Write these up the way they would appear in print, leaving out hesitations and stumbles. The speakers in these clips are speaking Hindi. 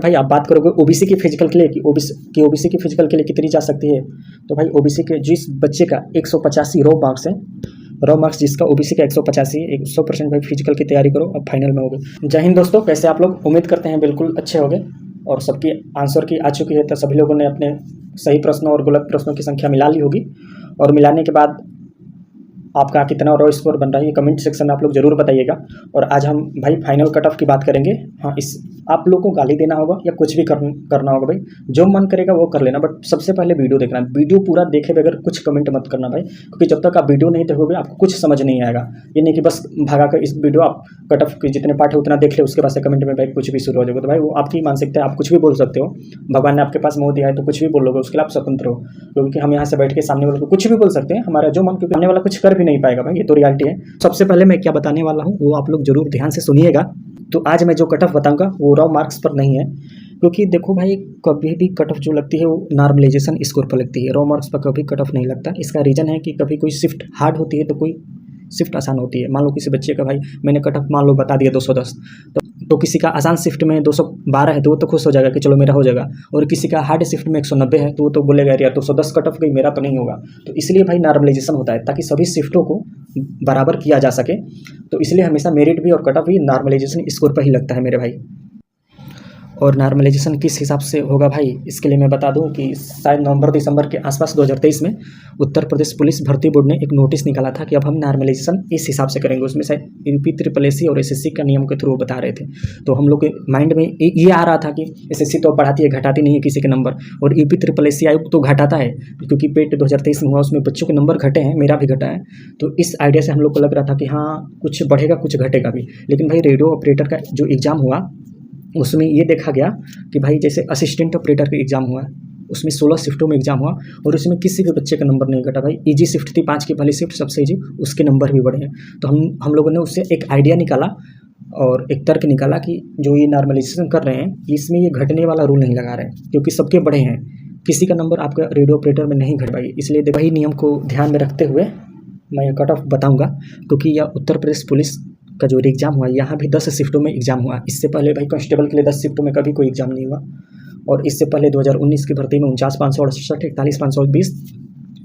भाई आप बात करोगे ओबीसी की फिजिकल के लिए कि ओबीसी की फिजिकल के लिए कितनी जा सकती है, तो भाई ओबीसी के जिस बच्चे का 185 रॉ मार्क्स है, रॉ मार्क्स जिसका ओबीसी का 185 है, 100% भाई फिजिकल की तैयारी करो, अब फाइनल में होगे। जय हिंद दोस्तों, कैसे आप लोग? उम्मीद करते हैं बिल्कुल अच्छे होंगे और सबकी आंसर की आ चुकी है, तो सभी लोगों ने अपने सही प्रश्नों और गलत प्रश्नों की संख्या मिला ली होगी और मिलाने के बाद आपका कितना रॉ स्कोर बन रहा है ये कमेंट सेक्शन में आप लोग जरूर बताइएगा। और आज हम भाई फाइनल कट ऑफ की बात करेंगे। हाँ, इस आप लोग को गाली देना होगा या कुछ भी करना होगा भाई, जो मन करेगा वो कर लेना, बट सबसे पहले वीडियो देखना। वीडियो पूरा देखे बगैर कुछ कमेंट मत करना भाई, क्योंकि जब तक आप वीडियो नहीं देखोगे आपको कुछ समझ नहीं आएगा। ये नहीं कि बस भागा कर इस वीडियो आप कट ऑफ के जितने पार्ट है उतना देख ले, उसके बाद से कमेंट में भाई कुछ भी शुरू हो जाएगा, तो भाई वो आपकी मानसिकता है, आप कुछ भी बोल सकते हो। भगवान ने आपके पास मुँह दिया है तो कुछ भी बोलोगे, उसके लिए आप स्वतंत्र हो, क्योंकि हम यहाँ से बैठ के सामने वाले को कुछ भी बोल सकते हैं, हमारा जो मन, क्योंकि सामने वाला कुछ कर भी नहीं पाएगा भाई, ये तो रियलिटी है। सबसे पहले मैं क्या बताने वाला हूँ वो आप लोग जरूर ध्यान से सुनिएगा। तो आज मैं जो कट ऑफ बताऊंगा वो रॉ मार्क्स पर नहीं है, क्योंकि देखो भाई कभी भी कट ऑफ जो लगती है वो नॉर्मलाइजेशन स्कोर पर लगती है, रॉ मार्क्स पर कभी कट ऑफ नहीं लगता। इसका रीज़न है कि कभी कोई शिफ्ट हार्ड होती है तो कोई शिफ्ट आसान होती है। मान लो किसी बच्चे का भाई मैंने कट ऑफ मान लो बता दिया 210, तो किसी का आसान शिफ्ट में 212 है तो वो तो खुश हो जाएगा कि चलो मेरा हो जाएगा, और किसी का हार्ड शिफ्ट में 190 है तो वो तो बोलेगा यार 210 कट ऑफ गई, मेरा तो नहीं होगा। तो इसलिए भाई नॉर्मलाइजेशन होता है ताकि सभी शिफ्टों को बराबर किया जा सके, तो इसलिए हमेशा मेरिट भी और कट ऑफ भी नॉर्मलाइजेशन स्कोर पर ही लगता है मेरे भाई। और नॉर्मलाइजेशन किस हिसाब से होगा भाई, इसके लिए मैं बता दूं कि शायद नवंबर दिसंबर के आसपास 2023 में उत्तर प्रदेश पुलिस भर्ती बोर्ड ने एक नोटिस निकाला था कि अब हम नॉर्मलाइजेशन इस हिसाब से करेंगे। उसमें शायद यूपी ट्रिपल एससी और एसएससी का नियम के थ्रू बता रहे थे, तो हम लोग के माइंड में ये आ रहा था कि एसएससी तो बढ़ाती है घटाती नहीं है किसी के नंबर, और यूपी ट्रिपल एससी आयोग तो घटाता है, क्योंकि पेट 2023 में हुआ उसमें बच्चों के नंबर घटे हैं, मेरा भी घटा है। तो इस आइडिया से हम लोग को लग रहा था कि हाँ कुछ बढ़ेगा कुछ घटेगा भी। लेकिन भाई रेडियो ऑपरेटर का जो एग्ज़ाम हुआ उसमें ये देखा गया कि भाई जैसे असिस्टेंट ऑपरेटर का एग्ज़ाम हुआ, उसमें 16 शिफ्टों में एग्जाम हुआ और उसमें किसी भी बच्चे का नंबर नहीं घटा भाई। इजी शिफ्ट थी 5 की पहली शिफ्ट सबसे इजी, उसके नंबर भी बढ़े हैं। तो हम लोगों ने उससे एक आइडिया निकाला और एक तर्क निकाला कि जो ये नॉर्मलाइजेशन कर रहे हैं इसमें ये घटने वाला रूल नहीं लगा रहे हैं, क्योंकि सबके बढ़े हैं, किसी का नंबर आपका रेडियो ऑपरेटर में नहीं घट पाएगी। इसलिए वही नियम को ध्यान में रखते हुए मैं कट ऑफ बताऊँगा, क्योंकि यह उत्तर प्रदेश पुलिस का जो एग्ज़ाम हुआ यहाँ भी 10 शिफ्टों में एग्ज़ाम हुआ। इससे पहले भाई कांस्टेबल के लिए 10 शिफ्टों में कभी कोई एग्ज़ाम नहीं हुआ, और इससे पहले 2019 की भर्ती में 49,568, 41,520,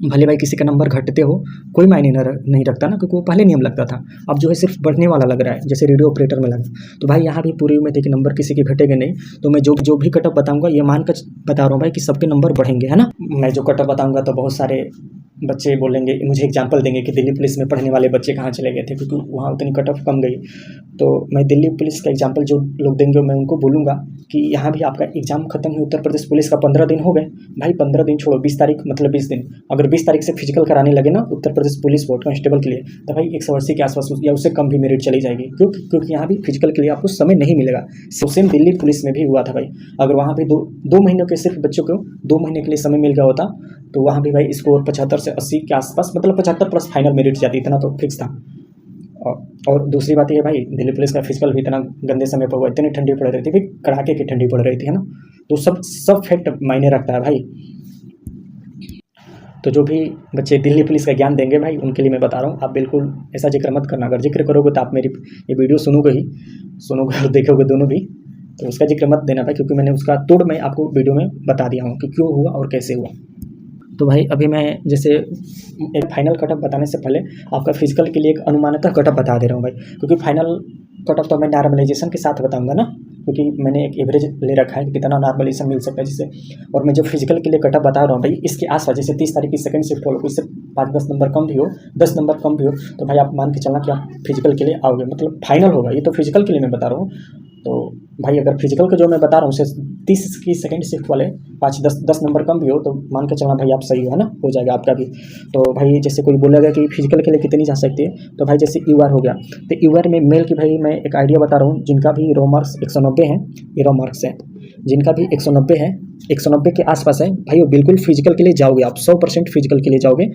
भले भाई किसी का नंबर घटते हो कोई मायने नहीं रखता ना, क्योंकि वो पहले नियम लगता था। अब जो है सिर्फ बढ़ने वाला लग रहा है, जैसे रेडियो ऑपरेटर में लगा। तो भाई यहाँ भी पूरी उम्मीद है कि नंबर किसी के घटेंगे नहीं। तो मैं जो भी कटअप बताऊँगा ये मान कर बता रहा हूँ भाई कि सबके नंबर बढ़ेंगे, है ना। मैं जो कटअप बताऊँगा तो बहुत सारे बच्चे बोलेंगे, मुझे एग्जांपल देंगे कि दिल्ली पुलिस में पढ़ने वाले बच्चे कहाँ चले गए थे, क्योंकि वहाँ उतनी कट ऑफ कम गई। तो मैं दिल्ली पुलिस का एग्जांपल जो लोग देंगे मैं उनको बोलूँगा कि यहाँ भी आपका एग्जाम खत्म हुई उत्तर प्रदेश पुलिस का 15 दिन हो गए भाई। 15 दिन छोड़ो, 20 तारीख मतलब 20 दिन, अगर 20 तारीख से फिजिकल कराने लगे ना Uttar Pradesh police board constable के लिए, तो भाई 180 के आसपास या उससे कम भी मेरिट चली जाएगी, क्योंकि यहाँ भी फिजिकल के लिए आपको समय नहीं मिलेगा। सेम दिल्ली पुलिस में भी हुआ था भाई। अगर वहाँ भी दो महीनों के सिर्फ बच्चों को 2 महीने के लिए समय मिल गया होता तो वहाँ भी भाई स्कोर 75 से 80 के आसपास, मतलब 75 प्लस फाइनल मेरिट जाती, इतना तो फिक्स था। और दूसरी बात ये भाई दिल्ली पुलिस का फिजिकल भी इतना गंदे समय पर हुआ, इतनी ठंडी पड़ रही थी भाई, कड़ाके की ठंडी पड़ रही थी, है ना। तो सब फैक्ट मायने रखता है भाई। तो जो भी बच्चे दिल्ली पुलिस का ज्ञान देंगे भाई उनके लिए मैं बता रहा हूँ, आप बिल्कुल ऐसा जिक्र मत करना। अगर जिक्र करोगे तो आप मेरी ये वीडियो सुनोगे और देखोगे दोनों भी, तो उसका जिक्र मत देना भाई, क्योंकि मैंने उसका तोड़ मैं आपको वीडियो में बता दिया हूँ कि क्यों हुआ और कैसे हुआ। तो भाई अभी मैं जैसे एक फाइनल कटअप बताने से पहले आपका फिजिकल के लिए एक अनुमानतः कटअप बता दे रहा हूँ भाई, क्योंकि फाइनल कटअप तो मैं नॉर्मलाइजेशन के साथ बताऊंगा ना, क्योंकि मैंने एक एवरेज ले रखा है कि कितना नॉर्मलाइजेशन मिल सकता है जिससे। और मैं जो फिजिकल के लिए कटअप बता रहा हूँ भाई इसके आसपास, जैसे 30 तारीख की सेकंड शिफ्ट हो, इससे 5-10 नंबर कम भी हो, 10 नंबर कम भी हो, तो भाई आप मान के चलना कि आप फिजिकल के लिए आओगे, मतलब फाइनल होगा। ये तो फिजिकल के लिए मैं बता रहा हूँ। तो भाई अगर फिजिकल का जो मैं बता रहा हूँ उससे 30 की सेकंड शिफ्ट वाले 5-10 नंबर कम भी हो तो मान के चलना भाई आप सही हो, है ना, हो जाएगा आपका भी। तो भाई जैसे कोई बोलेगा कि फिजिकल के लिए कितनी जा सकती है, तो भाई जैसे यूआर हो गया, तो यूआर में मेल की भाई मैं एक आइडिया बता रहा हूँ, जिनका भी रॉ मार्क्स 190 है, ये रॉ मार्क्स है, जिनका भी 190 है, 190 के आसपास है भाई, वो बिल्कुल फिजिकल के लिए जाओगे आप, 100% फिजिकल के लिए जाओगे।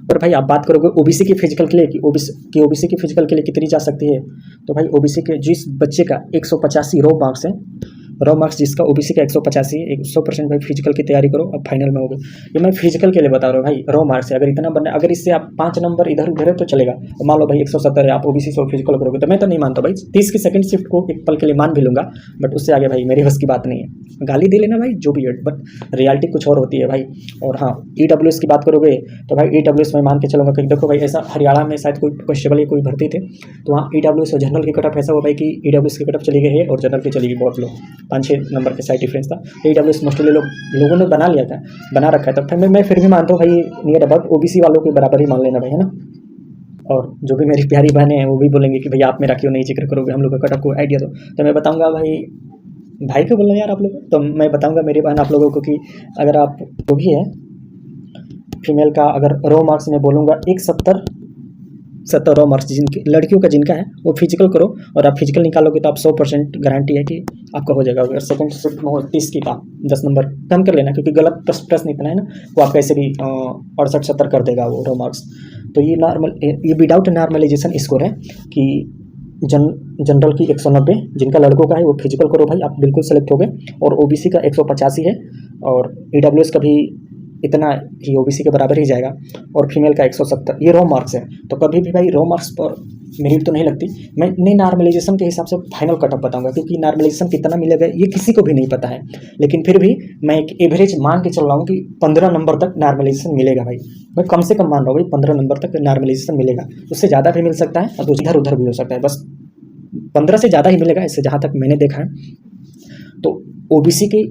और भाई आप बात करोगे ओबीसी की फिजिकल के लिए कि ओबीसी की फिजिकल के लिए कितनी जा सकती है, तो भाई ओबीसी के जिस बच्चे का 185 रॉ मार्क्स है, रॉ मार्क्स जिसका ओबीसी का 185 है, 100% भाई फिजिकल की तैयारी करो, अब फाइनल में होगे। ये मैं फिजिकल के लिए बता रहा हूँ भाई, रॉ मार्क्स है, अगर इतना बनना, अगर इससे आप 5 नंबर इधर उधर है तो चलेगा। तो मान लो भाई 170 है, आप ओबीसी से फिजिकल करोगे, तो मैं तो नहीं मानता भाई, 30 की सेकंड शिफ्ट को एक पल के लिए मान भी लूंगा, बट उससे आगे भाई मेरी बस की बात नहीं है। गाली दे लेना भाई जो भी है, बट रियलिटी कुछ और होती है भाई। और हाँ, ईडब्ल्यूएस की बात करोगे तो भाई ईडब्ल्यूएस में मान के चलूंगा कि देखो भाई, ऐसा हरियाणा में शायद कोई कांस्टेबल या कोई भर्ती थे, तो वहाँ ईडब्ल्यूएस और जनरल की कटअप ऐसा हुआ भाई कि ईडब्ल्यूएस की कटअप चली गई है और जनरल की चली गई बहुत लो, 5-6 नंबर के साइड डिफरेंस था। तो ईडब्ल्यूएस मोस्टली लोगों ने बना लिया था, बना रखा है, तो फिर मैं फिर भी मानता हूँ भाई नियर अबाउट ओबीसी वालों के बराबर ही मान लेना भाई, है ना। और जो भी मेरी प्यारी बहनें हैं वो भी बोलेंगे कि भैया आप मेरा क्यों नहीं जिक्र करोगे, हम लोग का कटअप को आइडिया दो। तो मैं बताऊंगा भाई, भाई क्यों बोल रहे हैं यार आप लोग, तो मैं बताऊंगा मेरी बहन आप लोगों को कि अगर आप जो भी है फीमेल का, अगर रॉ मार्क्स में बोलूँगा 70 रॉ मार्क्स जिनके लड़कियों का जिनका है वो फिजिकल करो, और आप फिजिकल निकालोगे तो आप 100% गारंटी है कि आपका हो जाएगा। अगर सेकंड शिफ्ट में हो 30 की का 10 नंबर कम कर लेना, क्योंकि गलत प्रश्न इतना है ना, वो आप कैसे भी 68-70 कर देगा वो रॉ मार्क्स। तो ये विदाउट नॉर्मलाइजेशन स्कोर है कि जनरल की 190 जिनका लड़कों का है वो फिजिकल करो भाई, आप बिल्कुल सेलेक्ट हो गए। और ओबीसी का 185 है, और ईडब्ल्यूएस का भी इतना ही ओबीसी के बराबर ही जाएगा, और फीमेल का 170, ये रॉ मार्क्स है। तो कभी भी भाई रॉ मार्क्स पर मेरिट तो नहीं लगती। मैं नॉर्मलाइजेशन के हिसाब से फाइनल कटअप बताऊंगा, क्योंकि नॉर्मलाइजेशन कितना मिलेगा ये किसी को भी नहीं पता है, लेकिन फिर भी मैं एक एवरेज मान के चल रहा हूँ कि 15 नंबर तक नॉर्मलाइजेशन मिलेगा भाई। मैं कम से कम मान रहा हूँ भाई 15 नंबर तक नॉर्मलाइजेशन मिलेगा, उससे ज़्यादा भी मिल सकता है और इधर उधर भी हो सकता है, बस 15 से ज़्यादा ही मिलेगा इससे, जहाँ तक मैंने देखा है। तो ओबीसी के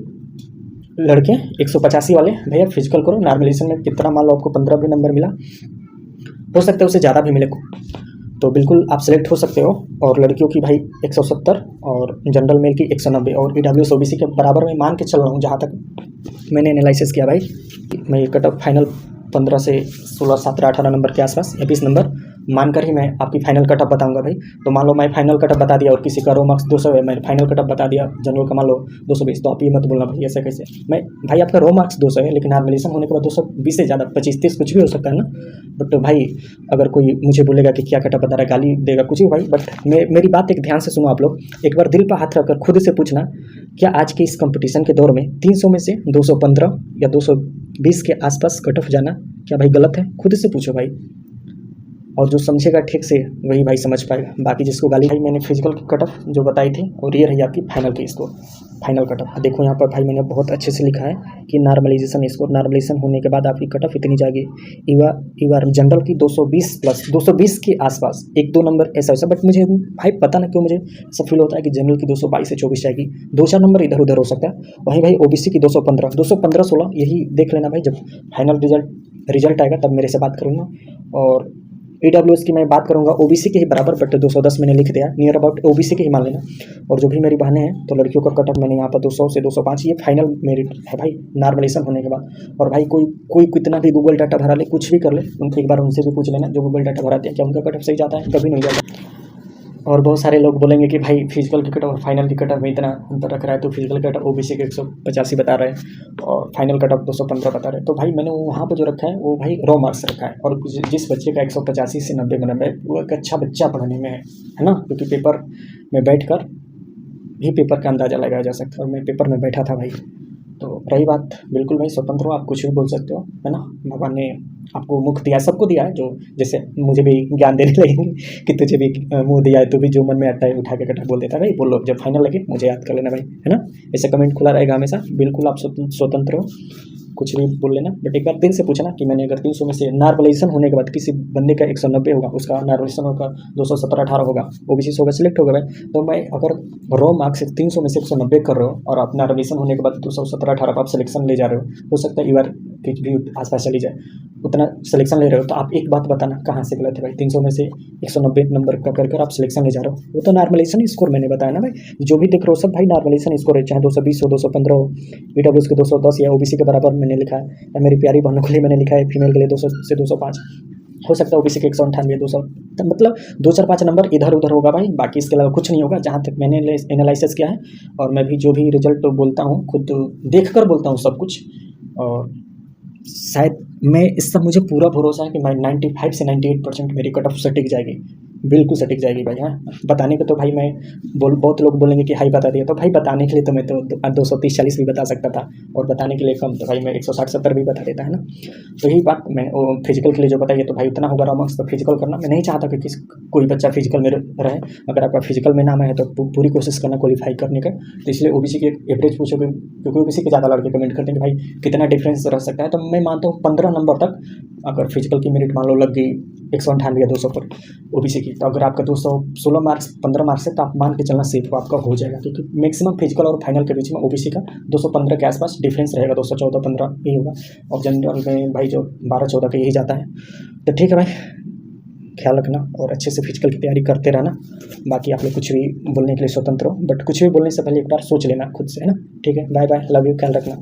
लड़के 185 वाले भैया फिजिकल करो, नॉर्मलाइजेशन में कितना मान लो आपको 15 भी नंबर मिला, हो सकता है उससे ज़्यादा भी मिले, तो बिल्कुल आप सेलेक्ट हो सकते हो। और लड़कियों की भाई 170 और जनरल मेल की 190, और ईडब्ल्यूएस ओबीसी के बराबर में मान के चल रहा हूँ जहाँ तक मैंने एनालिसिस किया भाई। मैं ये कटअप फाइनल 15 से 16, 17, 18 नंबर के आसपास या 20 नंबर मानकर ही मैं आपकी फाइनल कटअप बताऊंगा भाई। तो मान लो मैं फाइनल कटअप बता दिया और किसी का रो मार्क्स 200 है, मैं फाइनल कटअप बता दिया जनरल का मान लो 220, तो आप ये मत बोलना भाई ऐसा कैसे। मैं भाई आपका रो मार्क्स 200 है, लेकिन नॉर्मलाइजेशन होने के बाद 220 से ज़्यादा 25-30 कुछ भी हो सकता है ना। बट भाई अगर कोई मुझे बोलेगा कि क्या कटअप बता रहा है, गाली देगा कुछ भी भाई, बट मेरी बात एक ध्यान से सुनो आप लोग, एक बार दिल पर हाथ रखकर खुद से पूछना, क्या आज के इस कंपटीशन के दौर में 300 में से 215 या 220 के आसपास कटअप जाना क्या भाई गलत है? खुद से पूछो भाई, और जो समझेगा ठीक से वही भाई समझ पाएगा। बाकी जिसको गाली भाई, मैंने फिजिकल की कटअप जो बताई थी, और ये रही आपकी फाइनल की स्कोर, फाइनल कटअप। देखो यहाँ पर भाई मैंने बहुत अच्छे से लिखा है कि नॉर्मलाइजेशन स्कोर, नॉर्मलाइजेशन होने के बाद आपकी कटअप इतनी जाएगी, ईवार जनरल की 220 प्लस 220 के आसपास, 1-2 नंबर ऐसा वैसा, बट मुझे भाई पता ना क्यों मुझे ऐसा फील होता है कि जनरल की 222 से 24 जाएगी, 2-4 नंबर इधर उधर हो सकता है। वहीं भाई ओबीसी की 215-16 यही देख लेना भाई, जब फाइनल रिजल्ट आएगा तब मेरे से बात करूँगा। और ईडब्ल्यूएस की मैं बात करूंगा ओबीसी के ही बराबर, बट 210 मैंने लिख दिया, नियर अबाउट ओबीसी के ही मान लेना। और जो भी मेरी बहनें हैं तो लड़कियों का कटअप मैंने यहाँ पर 200 से 205 ये फाइनल मेरिट है भाई नॉर्मलाइजेशन होने के बाद। और भाई कोई कितना भी गूगल डाटा भरा ले, कुछ भी कर ले, उनसे एक बार उनसे भी पूछ लेना जो गूगल डाटा भराते हैं, क्या उनका कटअप सही जाता है? कभी नहीं जाता। और बहुत सारे लोग बोलेंगे कि भाई फिजिकल की कटअप और फाइनल की कटअप में इतना अंतर रख रहा है, तो फिजिकल कटअप ओबीसी के 185 बता रहे हैं और फाइनल कटअप 215 बता रहे हैं। तो भाई मैंने वहाँ पर जो रखा है वो भाई रॉ मार्क्स रखा है, और जिस बच्चे का 185 से 90 में नंबर है वो एक अच्छा बच्चा पढ़ने में है ना, क्योंकि पेपर में बैठ कर भी पेपर का अंदाज़ा लगाया जा सकता है, और मैं पेपर में बैठा था भाई। तो रही बात, बिल्कुल भाई स्वतंत्र हो, आप कुछ भी बोल सकते हो, है ना। भगवान ने आपको मुख दिया, सबको दिया है, जो जैसे मुझे भी ज्ञान देने लगेंगे कि तुझे भी मुंह दिया है, तो भी जो मन में आता है उठा के कटा बोल देता है भाई। बोलो, जब फाइनल लगे मुझे याद कर लेना भाई, है ना। ऐसे कमेंट खुला रहेगा हमेशा, बिल्कुल आप स्वतंत्र हो, कुछ भी बोल लेना। बट एक बार दिल से पूछना कि मैंने अगर 300 में से नॉर्मलाइजेशन होने के बाद किसी बंदे का 190 होगा, उसका नॉर्मलाइजेशन होगा 217-18 होगा, ओबीसी से होगा, सिलेक्ट होगा भाई। तो मैं अगर रॉ मार्क्स 300 में से 190 कर रहे हो और आप नॉर्मलाइजेशन होने के बाद 217-18 आप सिलेक्शन ले जा रहे हो सकता है ईवार की भी आसपास चली जाए, उतना सिलेक्शन ले रहे हो, तो आप एक बात बताना कहाँ से गलत है भाई। 300 में से 190 नंबर का कर आप सिलेक्शन ले जा रहे हो, वो तो नॉर्मलाइजेशन स्कोर मैंने बताया ना भाई। जो भी देख रहे हो सब भाई नॉर्मलाइजेशन स्कोर है, चाहे 220 हो, 215 हो, ईडब्ल्यूएस के 210 या ओबीसी के बराबर मैंने लिखा है, या मेरी प्यारी बहनों के लिए मैंने लिखा है फीमेल के लिए 200 से 205, हो सकता है ओबीसी के 198, 200, मतलब 2-4-5 नंबर इधर उधर होगा भाई, बाकी इसके अलावा कुछ नहीं होगा जहाँ तक मैंने एनालिसिस किया है। और मैं भी जो भी रिजल्ट बोलता हूँ खुद देख कर बोलता हूँ सब कुछ, और शायद मैं इस सब मुझे पूरा भरोसा है कि मैं 95 से 98% मेरी कट ऑफ सटीक जाएगी, बिल्कुल सटीक जाएगी भाई। हाँ, बताने को तो भाई मैं बहुत लोग बोलेंगे कि हाई बता दिया, तो भाई बताने के लिए तो मैं तो 230-40 भी बता सकता था, और बताने के लिए कम तो भाई मैं 160-70 भी बता देता है ना। तो यही बात मैं फिजिकल के लिए जो बताइए तो भाई उतना होगा रॉ मार्क्स। तो फिजिकल करना मैं नहीं चाहता कि कोई बच्चा फिजिकल में रहे। अगर आपका फिजिकल में नाम है तो पूरी कोशिश करना क्वालिफाई करने का। तो इसलिए ओबीसी की एवरेज पूछोगे, क्योंकि ओबीसी के ज़्यादा लड़के कमेंट करते हैं कि भाई कितना डिफरेंस रह सकता है। तो मैं मानता हूँ 15 नंबर तक, अगर फिजिकल की मेरिट मान लो लग गई 198 या 200 पर ओबीसी की, तो अगर आपका 216 मार्क्स 15 मार्क्स है तो आप मान के चलना सेफ हो, आपका हो जाएगा। क्योंकि मैक्सिमम फिजिकल और फाइनल के बीच में ओबीसी का 215 के आसपास डिफरेंस रहेगा, 214-15 यही होगा। और जनरल में भाई जो 12-14 का यही जाता है। तो ठीक है भाई, ख्याल रखना और अच्छे से फिजिकल की तैयारी करते रहना। बाकी आप लोग कुछ भी बोलने के लिए स्वतंत्र हो, बट कुछ भी बोलने से पहले एक बार सोच लेना खुद से, है ना। ठीक है, बाय बाय, लव यू, ख्याल रखना।